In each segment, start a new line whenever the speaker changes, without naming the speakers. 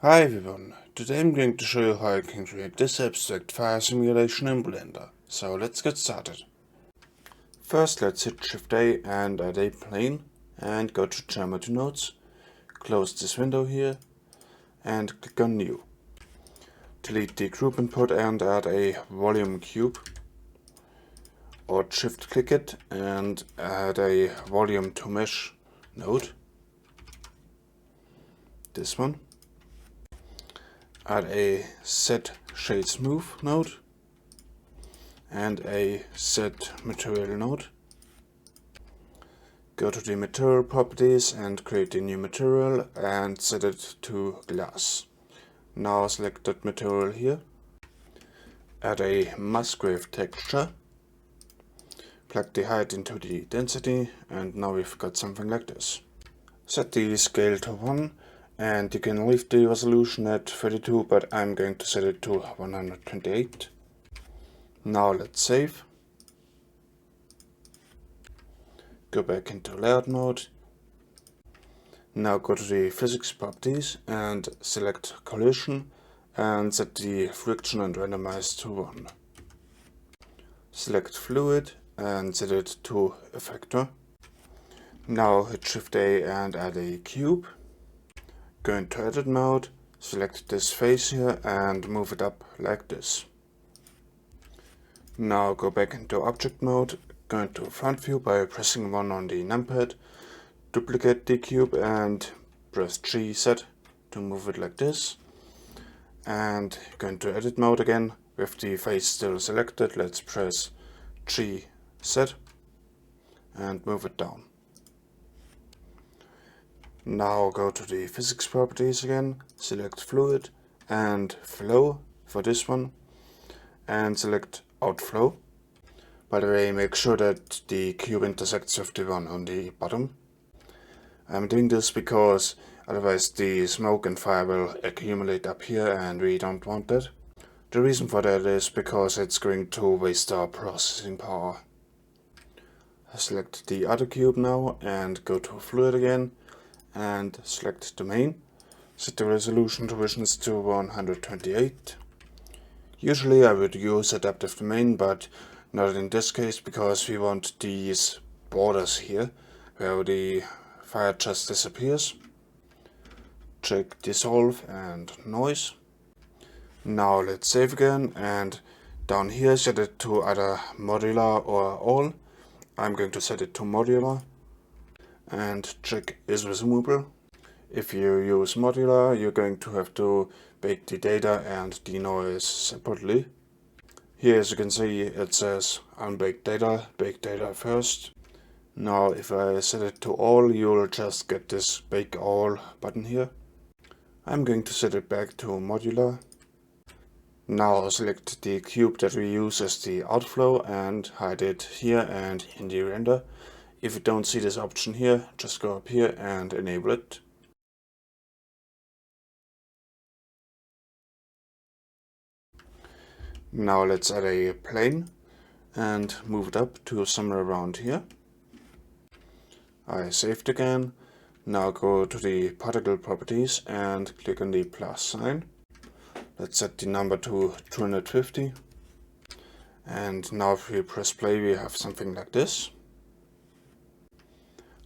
Hi everyone, today I'm going to show you how I can create this abstract fire simulation in Blender. So let's get started. First let's hit Shift A and add a plane and go to Geometry Nodes, close this window here and click on New. Delete the group input and add a volume cube, or shift click it and add a volume to mesh node, this one. Add a set shade smooth node and a set material node. Go to the material properties and create a new material and set it to glass. Now select that material here. Add a Musgrave texture. Plug the height into the density and now we've got something like this. Set the scale to 1 and you can leave the resolution at 32, but I'm going to set it to 128. Now let's save. Go back into layout mode. Now go to the physics properties and select collision and set the friction and randomize to 1. Select fluid and set it to effector. Now hit Shift A and add a cube. Go into edit mode, select this face here and move it up like this. Now go back into object mode, go into front view by pressing 1 on the numpad, duplicate the cube and press G set to move it like this. And go into edit mode again, with the face still selected, let's press G set and move it down. Now go to the physics properties again, select fluid and flow for this one and select outflow. By the way, make sure that the cube intersects with the one on the bottom. I'm doing this because otherwise the smoke and fire will accumulate up here and we don't want that. The reason for that is because it's going to waste our processing power. Select the other cube now and go to fluid again and select domain. Set the resolution divisions to 128. Usually I would use adaptive domain, but not in this case because we want these borders here where the fire just disappears. Check dissolve and noise. Now let's save again and down here set it to either modular or all. I'm going to set it to modular and check is resumable. If you use modular, you're going to have to bake the data and the noise separately. Here as you can see it says unbaked data, bake data first. Now if I set it to all, you'll just get this bake all button here. I'm going to set it back to modular. Now select the cube that we use as the outflow and hide it here and in the render. If you don't see this option here, just go up here and enable it. Now let's add a plane and move it up to somewhere around here. I saved again. Now go to the particle properties and click on the plus sign. Let's set the number to 250. And now if we press play, we have something like this.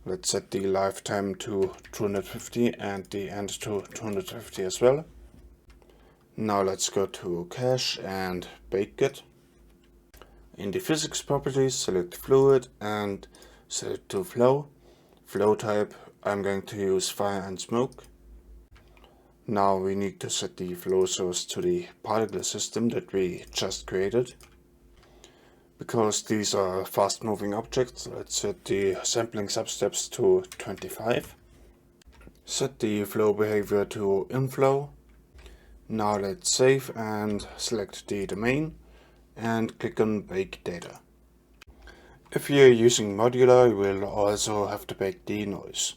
Let's set the lifetime to 250 and the end to 250 as well. Now let's go to cache and bake it. In the physics properties, select fluid and set it to flow. Flow type, I'm going to use fire and smoke. Now we need to set the flow source to the particle system that we just created. Because these are fast moving objects, let's set the sampling substeps to 25. Set the flow behavior to inflow. Now let's save and select the domain and click on bake data. If you're using modular, you will also have to bake the noise.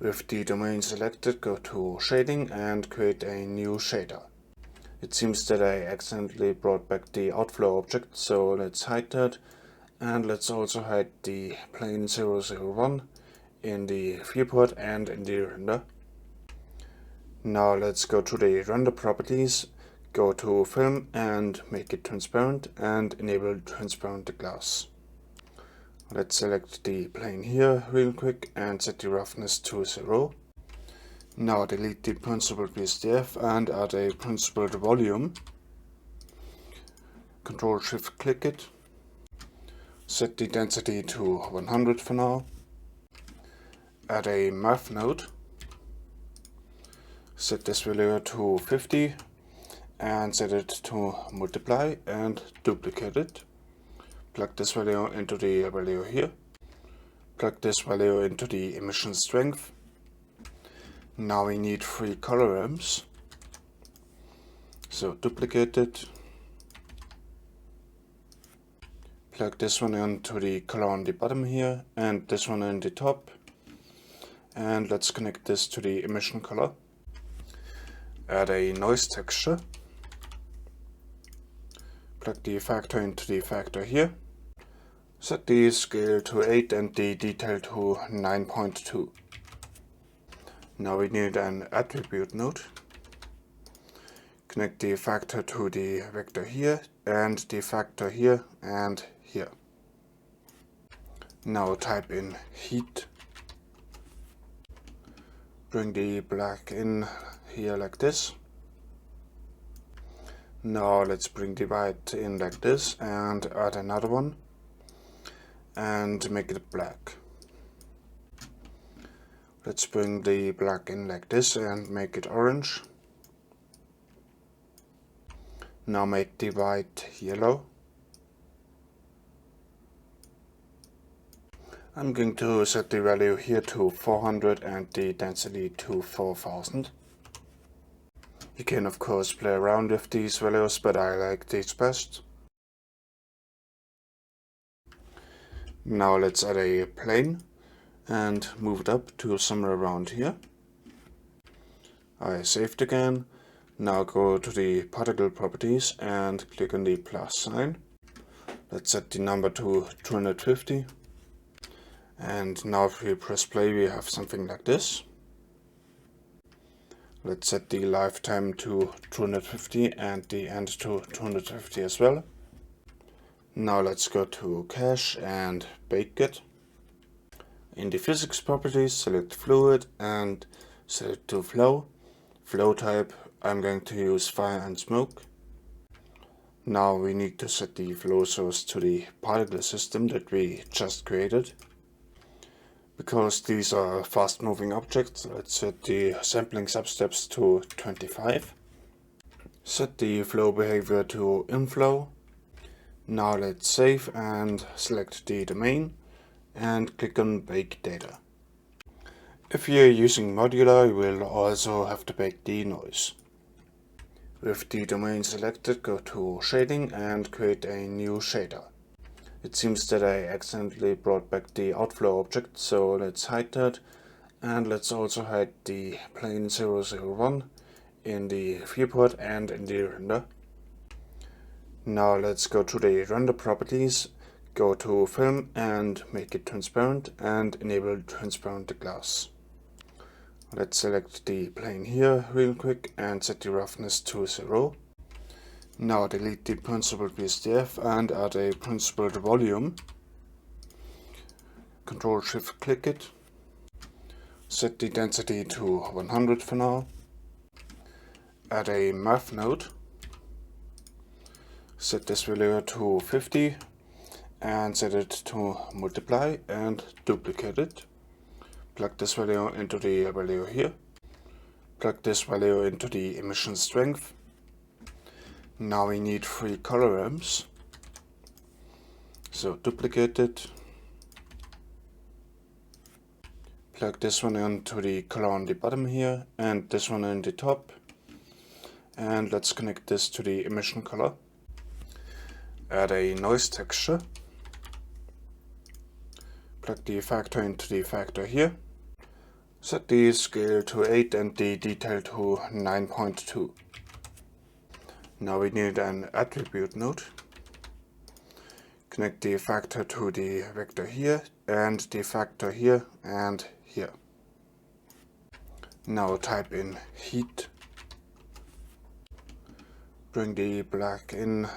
With the domain selected, go to shading and create a new shader. It seems that I accidentally brought back the outflow object, so let's hide that. And let's also hide the plane 001 in the viewport and in the render. Now let's go to the render properties, go to film and make it transparent and enable transparent glass. Let's select the plane here real quick and set the roughness to 0. Now delete the principled BSDF and add a principled volume. Control Shift click it. Set the density to 100 for now. Add a math node. Set this value to 50 and set it to multiply and duplicate it. Plug this value into the value here. Plug this value into the emission strength. Now we need 3 color ramps. So duplicate it. Plug this one into the color on the bottom here and this one in the top. And let's connect this to the emission color. Add a noise texture. Plug the factor into the factor here. Set the scale to 8 and the detail to 9.2. Now we need an attribute node. Connect the factor to the vector here and the factor here and here. Now type in heat. Bring the black in here like this. Now let's bring the white in like this and add another one and make it black. Let's bring the black in like this and make it orange. Now make the white yellow. I'm going to set the value here to 400 and the density to 4000. You can of course play around with these values, but I like these best. Now let's add a plane and move it up to somewhere around here. I saved again. Now go to the particle properties and click on the plus sign. Let's set the number to 250. And now if we press play, we have something like this. Let's set the lifetime to 250 and the end to 250 as well. Now let's go to cache and bake it. In the physics properties, select fluid and set it to flow. Flow type, I'm going to use fire and smoke. Now we need to set the flow source to the particle system that we just created. Because these are fast moving objects, let's set the sampling substeps to 25. Set the flow behavior to inflow. Now let's save and select the domain and click on bake data. If you're using modular, you will also have to bake the noise. With the domain selected, go to shading and create a new shader. It seems that I accidentally brought back the outflow object, so let's hide that. And let's also hide the plane 001 in the viewport and in the render. Now let's go to the render properties, go to film and make it transparent and enable transparent glass. Let's select the plane here real quick and set the roughness to 0. Now delete the principled BSDF and add a principled volume. Control Shift click it. Set the density to 100 for now. Add a math node. Set this value to 50 and set it to multiply and duplicate it. Plug this value into the value here. Plug this value into the emission strength. Now we need 3 color ramps. So duplicate it. Plug this one into the color on the bottom here and this one in the top. And let's connect this to the emission color. Add a noise texture. Plug the factor into the factor here. Set the scale to 8 and the detail to 9.2. Now we need an attribute node. Connect the factor to the vector here and the factor here and here. Now type in heat. Bring the black in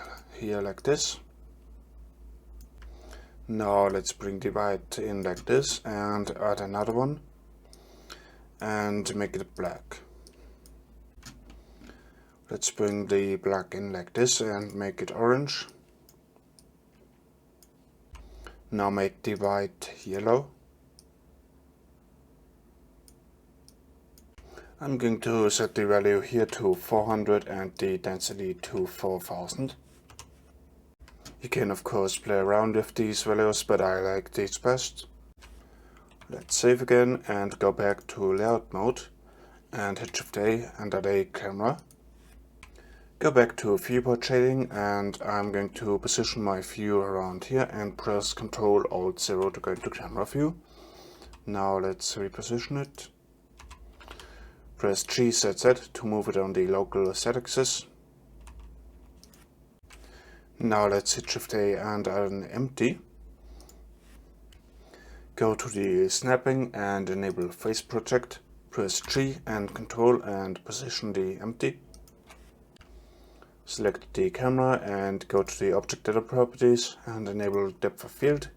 here like this. Now let's bring the white in like this and add another one and make it black. Let's bring the black in like this and make it orange. Now make the white yellow. I'm going to set the value here to 400 and the density to 4000. You can of course play around with these values, but I like these best. Let's save again and go back to layout mode and hit Shift A and add a camera. Go back to viewport shading and I'm going to position my view around here and press Ctrl Alt 0 to go into camera view. Now let's reposition it. Press G Z Z to move it on the local Z axis. Now let's hit Shift A and add an empty. Go to the snapping and enable face project. Press G and Control and position the empty. Select the camera and go to the object data properties and enable depth of field.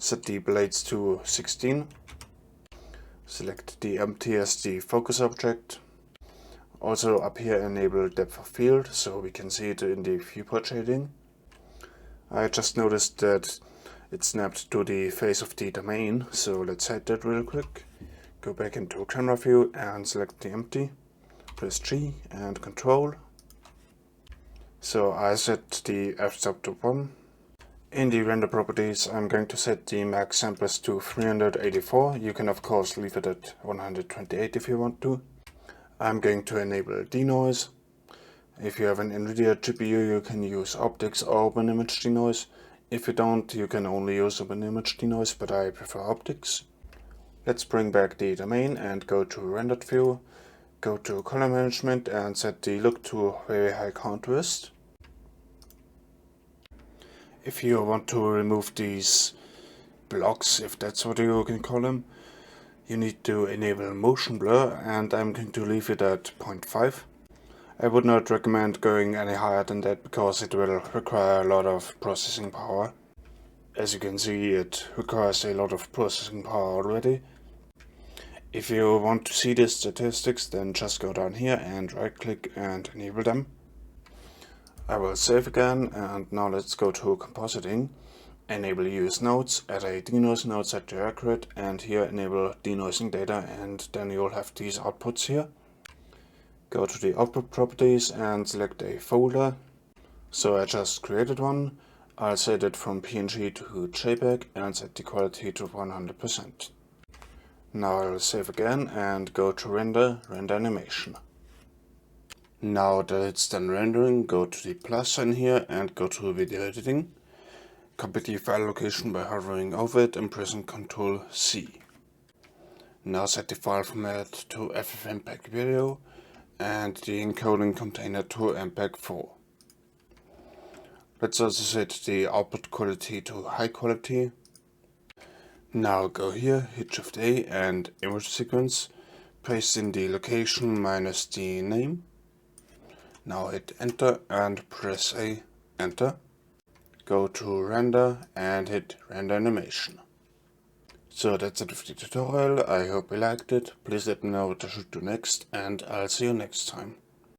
Set the blades to 16. Select the empty as the focus object. Also up here enable depth of field so we can see it in the viewport shading. I just noticed that it snapped to the face of the domain, so let's hide that real quick. Go back into camera view and select the empty. Press G and Control. So I set the f-stop to 1. In the render properties I'm going to set the max samples to 384. You can of course leave it at 128 if you want to. I'm going to enable denoise. If you have an NVIDIA GPU you can use optics or open image denoise. If you don't, you can only use open image denoise, but I prefer optics. Let's bring back the domain and go to rendered view. Go to color management and set the look to very high contrast. If you want to remove these blocks, if that's what you can call them, you need to enable motion blur and I'm going to leave it at 0.5. I would not recommend going any higher than that because it will require a lot of processing power. As you can see, it requires a lot of processing power already. If you want to see the statistics, then just go down here and right click and enable them. I will save again and now let's go to compositing. Enable use nodes, add a denoise node set to accurate and here enable denoising data and then you'll have these outputs here. Go to the output properties and select a folder. So I just created one. I'll set it from PNG to JPEG and set the quality to 100%. Now I'll save again and go to render animation. Now that it's done rendering, go to the plus sign here and go to video editing. Copy the file location by hovering over it and pressing Ctrl C. Now set the file format to FFmpeg video and the encoding container to MPEG-4. Let's also set the output quality to high quality. Now go here, hit Shift A and image sequence, paste in the location minus the name. Now hit enter and press A, enter. Go to render and hit render animation. So that's it with the tutorial. I hope you liked it. Please let me know what I should do next and I'll see you next time.